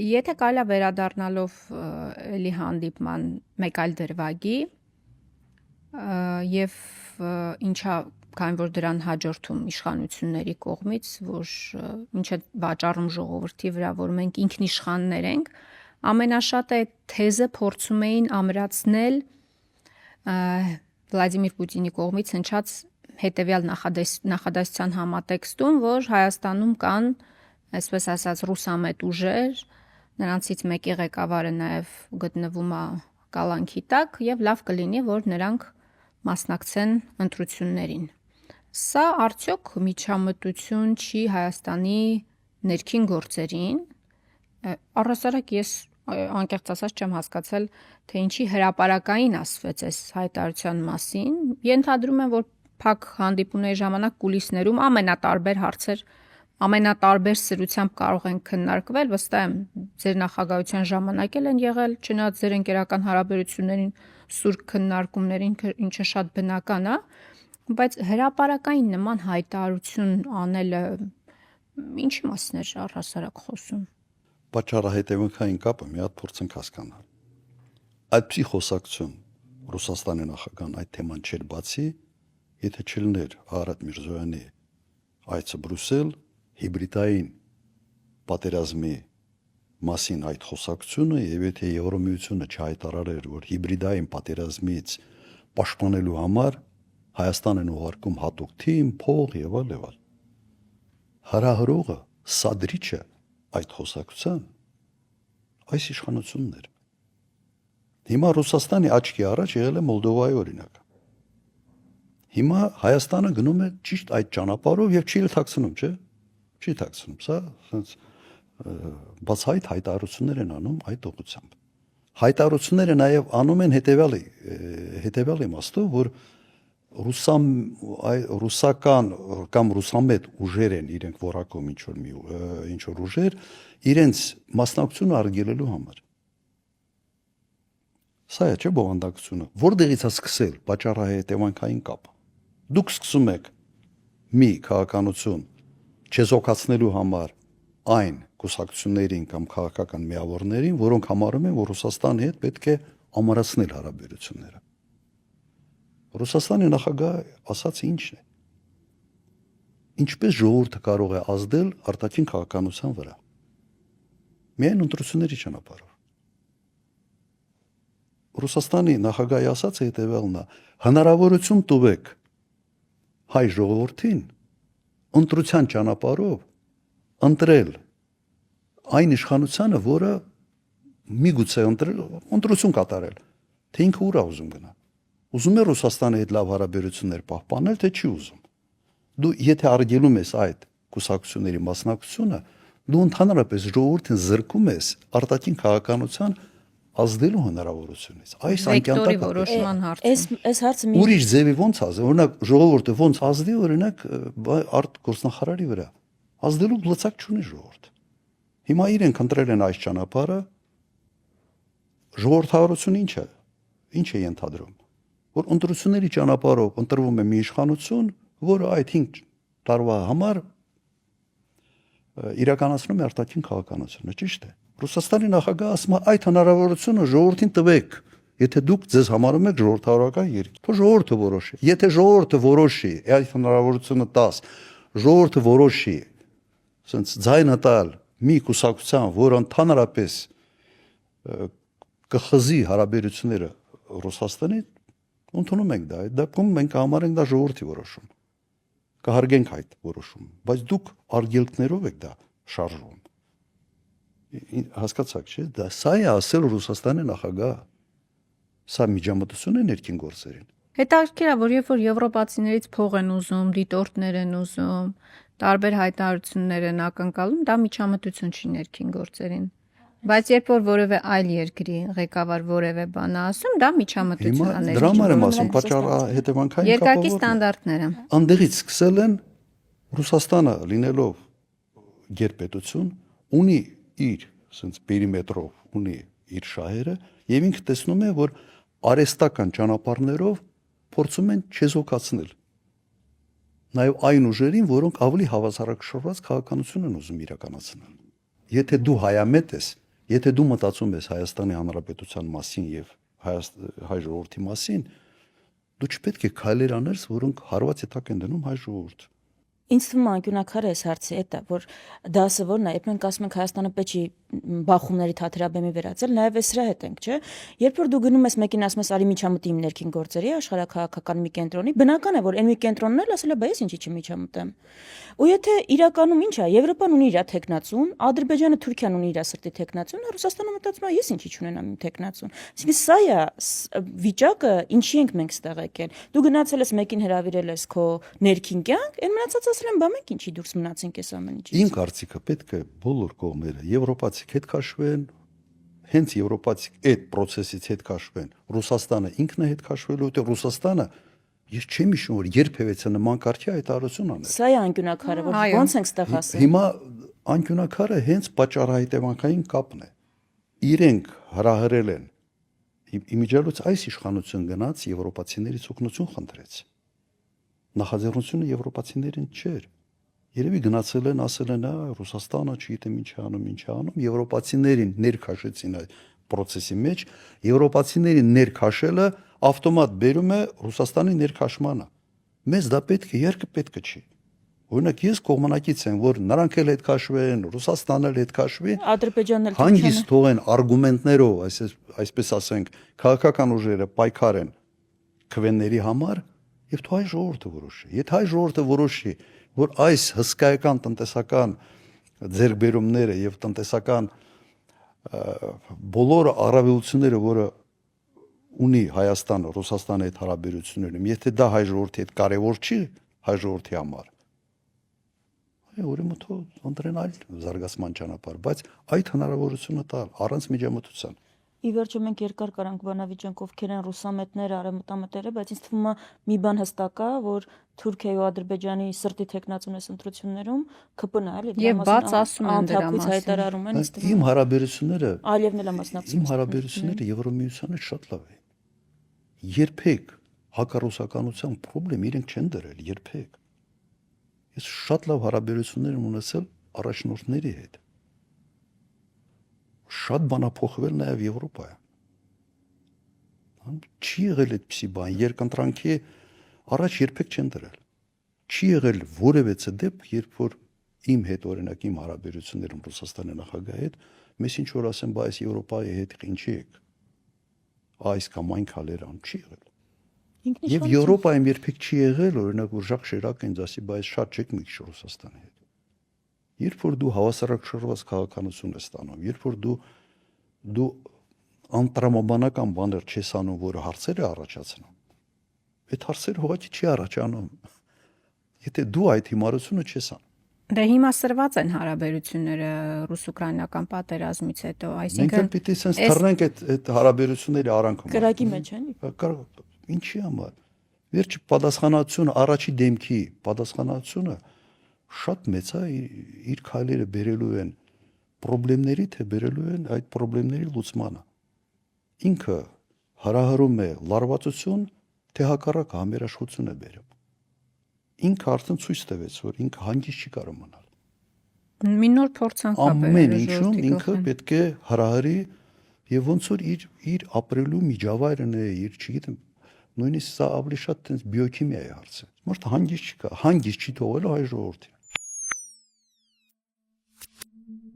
Եթե կարելի է վերադառնալով էլի հանդիպման մեկ այլ դրվագի եւ ինչա քանի որ դրան հաջորդում իշխանությունների կողմից, որ ինչ է վաճառում ժողովրդի վրա, որ մենք ինքնիշխաններ ենք, ամենաշատը այդ թեզը փորձում էին ամրացնել Վլադիմիր Պուտինի կողմից հնչած հետևյալ նախադասության համատեքստում, որ Հայաստանում կան, այսպես ասած, ռուսամետ ուժեր, նրանցից մեկի ղեկավարը նաև գտնվում է կալանքի տակ եւ լավ կլինի, որ նրանք մասնակցեն ընտրություններին։ Սա արդյոք միջամտություն չի Հայաստանի ներքին գործերին։ Առհասարակ ես անկեղծ ասած չեմ հասկացել, թե ինչի հրապարակային ասվեց այս հայտարարության մասին։ Ենթադրում եմ, որ փակ հանդիպումների ժամանակ կուլիսներում ամենատարբեր հարցեր, ամենատարբեր սրությամբ կարող են քննարկվել, վստահ եմ, ձեր նախագահության ժամանակ են եղել, չնայած ձեր ընկերական հարաբերություններին սուր քննարկումներին, ինչը շատ բնական է, բայց հրապարակային նման հայտարարություն անելը ինչի մասն էր առհասարակ խոսում։ Պատճառահետևանքային կապը մի հատ փորձենք հասկանալ։ Այդպիսի խոսակցություն Ռուսաստանի նախագահան այդ թեման չէր բացի, եթե չլներ Արարատ Միրզոյանի այցը Բրուսել, հիբրիդային պատերազմի մասին այդ խոսակցությունը եւ եթե Եվրոմիությունը չհայտարարեր, որ հիբրիդային պատերազմից պաշտպանելու համար Հայաստանն ուղարկում հատուկ թիմ, փող եւ այլ։ Հրահրողը, սադրիչը այդ խոսակցության այս իշխանությունն էր։ Հիմա Ռուսաստանի աչքի առաջ եղել է Մոլդովայի օրինակը։ Հիմա Հայաստանը գնում է ճիշտ այդ ճանապարհով եւ չի թաքցնում, չէ՞։ Չի թաքցնում, սա ասենց բացահայտ հայտարարություններ են անում այդ ուղղությամբ։ Հայտարարությունները նաեւ անում են հետեւյալ իմաստով, որ ռուսական կամ ռուսամետ ուժեր են իրենք որակում ինչ որ ուժեր իրենց մասնակցությունը արգելելու համար։ Սա է չէ բովանդակությունը, որտեղից է սկսել պատճառահետևանքային կապը։ Դուք սկսում եք մի քաղաքականություն չեզոքացնելու համար այն կուսակցություններին կամ քաղաքական միավորներին, որոնք համարում են, որ Ռուսաստանի հետ պետք է ամրացնել հարաբերությունները։ Ռուսաստանի նախագահը ասաց ինչն է։ Ինչպես ժողովուրդը կարող է ազդել արտաքին քաղաքականության վրա։ Միայն ընտրությունների ճանապարհով։ Ռուսաստանի նախագահի ասածը հետևյալն է. հնարավորություն տվեք հայ ժողովրդին ընտրության ճանապարհով ընտրել այն իշխանությանը, որը միգուցե ընտրություն կատարել, թե ինքը ուր է ուզում գնալ։ Ուզում է Ռուսաստանի հետ լավ հարաբերություններ պահպանել, թե չի ուզում։ Դու եթե արգելում ես այդ կուսակցությունների մասնակցությունը, դու ընդհանրապես ժողովրդին զրկում ես արտաքին քաղաքականության ազդելու հնարավորությունից։ Այս անկյանտակը որոշման հարցը։ Այս հարցը ուրիշ ձևի ոնց ազդի, օրինակ ժողովուրդը ոնց ազդի, օրինակ արտգործնախարարի վրա։ Ազդելու լծակ չունի ժողովուրդը։ Հիմա իրենք ընտրել են այս ճանապարհը, ժողովրդավարությունը ինչ է ենթադրում, որ ընտրությունների ճանապարհով ընտրվում է մի իշխանություն, որը այդ 5 տարվա համար իրականացնում է արտաքին քաղաքականությունը, ճիշտ է։ Ռուսաստանի նախագահը ասում է այդ հնարավորությունը ժողովրդին տվեք, եթե դուք ձեզ համարում եք ժողովրդավարական երկիր, թող ժողովուրդը որոշի։ Եթե ժողովուրդը որոշի, այդ հնարավորությունը տաս, ժողովուրդը որոշի, ասենց ձայնը տալ մի կուսակցության, որ ընդհանրապես կխզի հարաբերությունները Ռուսաստանի, ընդունում ենք դա, այդ դեպքում մենք համարենք դա ժողովրդի որոշում։ Կհարգենք այդ որոշումը, բայց դուք արգելքներով եք դա շարժվում։ Հասկացաք, չէ՞, դա սա է ասել Ռուսաստանի նախագահը։ Սա միջամտություն է ներքին գործերին։ Հետաքրքիր է, որ երբ որ եվրոպացիներից փող են ուզում, դիտորդներ են ուզում, տարբեր հայտարարություններ են ակնկալում, դա միջամտություն չի ներքին գործերին։ Բայց երբ որ որևէ այլ երկրի ղեկավար որևէ բան ասում, դա միջամտություն է։ Դրա համար եմ ասում, պատճառահետևանքային կապը երկակի ստանդարտները։ Անդեղից սկսել են Ռուսաստանը լինելով գերպետություն, ունի իր ասենց պերիմետրով, ունի իր շահերը, եւ ինքը տեսնում է, որ արեստական ճանապարհներով փորձում են չեզոքացնել նաեւ այն ուժերին, որոնք ավելի հավասարակշռված քաղաքականություն են ուզում իրականացնել։ Եթե դու հայամետ ես, Եթե դու մտածում ես Հայաստանի Հանրապետության մասին եւ հայ ժողովրդի մասին, դու չպետք է քայլեր անես, որոնք հարված ետակ են դնում հայ ժողովուրդը։ Ինձ թվում է անկյունակար է այս հարցի էտա, որ դասը որն է, երբ մենք ասում ենք Հայաստանը պետք է բախումների թաթերաբեմի վերածել, նաև այս դրա հետ ենք, չէ՞։ Երբ որ դու գնում ես մեկին ասում ես արի միջամտի իմ ներքին գործերի աշխարհակահաղական մի կենտրոնի, բնական է որ այն մի կենտրոնն էլ ասել է, բայց ես ինչի չմիջամտեմ։ Ու եթե իրականում ինչ է, Եվրոպան ունի իր թեկնածուն, Ադրբեջանը, Թուրքիան ունի իր սրտի թեկնածուն, Ռուսաստանը մտածում է ես ինչի չունենամ իմ թեկնածուն։ Այսինքն սա է վիճակը, ինչի ենք մենք ստեղ եկել։ Դու գնացել ես մեկին հրավիրել ես քո ներքին կյանք, այն մնացած ասել են, բա մենք ինչի դուրս մնացինք այս ամեն ինչից։ Իմ կարծիքը պետք է բոլոր կողմերը եվրոպացիք հետ քաշվեն, հենց եվրոպացիք այդ process-ից հետ քաշվեն։ Ռուսաստանը ինքն է հետ քաշվելու, որտեղ Ռուսաստանը ես չեմ հիշում որ երբևէ նման կարգի հայտարարություն անել։ Սա է անկյունակարը, որ ո՞նց ենք ստեղ ասել։ Հիմա անկյունակարը հենց պատճառահետևանքային կապն է։ Իրենք հրահրել են իմիջիալոց այս իշխանություն գնաց եվրոպացիներից օգնություն խնդրեց։ Նախաձեռնությունը եվրոպացիներին չէր։ Երևի գնացել են, ասել են, Ռուսաստանը չգիտեմ ինչ է անում, եվրոպացիներին ներքաշեցին այդ process-ի մեջ, եվրոպացիներին ներքաշելը ավտոմատ բերում է Ռուսաստանի ներքաշմանը։ Մեզ դա պետք է, երկը պետք չի։ Օրինակ ես կողմնակից եմ, որ նրանք էլ հետ քաշվեն, Ռուսաստանը էլ հետ քաշվի, Ադրբեջանն էլ հանգիստ թողեն արգումենտներով, այսպես ասենք, քաղաքական ուժերը պայքարեն քվենների համար, եւ თუ հայ ժողովուրդը որոշի։ Եթե հայ ժողովուրդը որոշի, որ այս հսկայական տնտեսական ձեռքբերումները եւ տնտեսական բոլոր առավելությունները, որը ունի Հայաստանը Ռուսաստանի հետ հարաբերություններում, եթե դա հայ ժողովրդի հետ կարևոր չի հայ ժողովրդի համար, ուրեմն թող ընտրեն այլ զարգացման ճանապարհ, բայց այդ հնարավորությունը տալ առանց միջամտության։ Ի վերջո մենք երկար կարանք բանավիճենք ովքեր են ռուսամետները, արևմտամետերը, բայց ինձ թվում է մի բան հստակ է, որ Թուրքիայի ու Ադրբեջանի սրտի թեկնածուն այս ընտրություններում ԿՊ-ն է, էլի, Եվ բաց ասում են դրա մասին։ հայտարարում են, ինձ թվում Իմ հարաբերությունները Ալիևն էլ է մասնակցում։ Իմ հարաբերությունները Եվրոմիության հետ շատ լավ են։ Երբեք հակառուսականության խնդրեմ իրենք չեն դրել, երբեք։ Ես շատ լավ հարաբերություններ եմ ունեցել առաջնորդների հետ։ Շատ բան փոխվել նաև Եվրոպայում։ Չի եղել այդպիսի բան, երկընտրանքի առաջ երբեք չեն դրել։ Չի եղել որևէ դեպք, երբ որ իմ հետ օրինակ իմ հարաբերություններում Ռուսաստանի նախագահի հետ, մեզ ինչ որ ասեն, բայց Եվրոպայի հետ ինչի եք։ Այս կամ այն քալերան չի եղել։ Եվ Եվրոպայում երբեք չի եղել, օրինակ որ Ժակ Շիրակը ինձ ասի, բայց շատ չեք մի քիչ Ռուսաստանի հետ։ Երբ որ դու հավասարակշռված քաղաքականություն ես ստանում, երբ որ դու անտրամաբանական բաներ չես անում, որը հարցեր է առաջացնում, այդ հարցերը ուղղակի չի առաջանում։ Եթե դու այդ հիմարությունը չես անում։ Դե հիմա սրված են հարաբերությունները ռուս-ուկրաինական պատերազմից հետո, Մենք էլ պիտի sense թռնենք այդ հարաբերությունների արանքում։ Կրակի մեջ են։ Ինչի համար։ Վերջի պատասխանատվությունը առաջի դեմքի պատասխանատվությունը շատ մեծ է, իր քայլերը բերելու են խնդիրների, թե բերելու են այդ խնդիրների լուծմանը։ Ինքը հրահրում է լարվածություն, թե հակառակ համերաշխություն է բերում։ Ինքը արդեն ցույց տվեց, որ ինքը հանգիստ չի կարող մնալ։ Մի նոր փորձանք է բերել։ Ամեն ինչում ինքը պետք է հրահրի եւ ոնց որ իր ապրելու միջավայրն է, իր, չգիտեմ, նույնիսկ սա ավելի շատ տենց բիոքիմիա է հարցը։ Մարդը հանգիստ չի թողելու հայ ժողովրդին։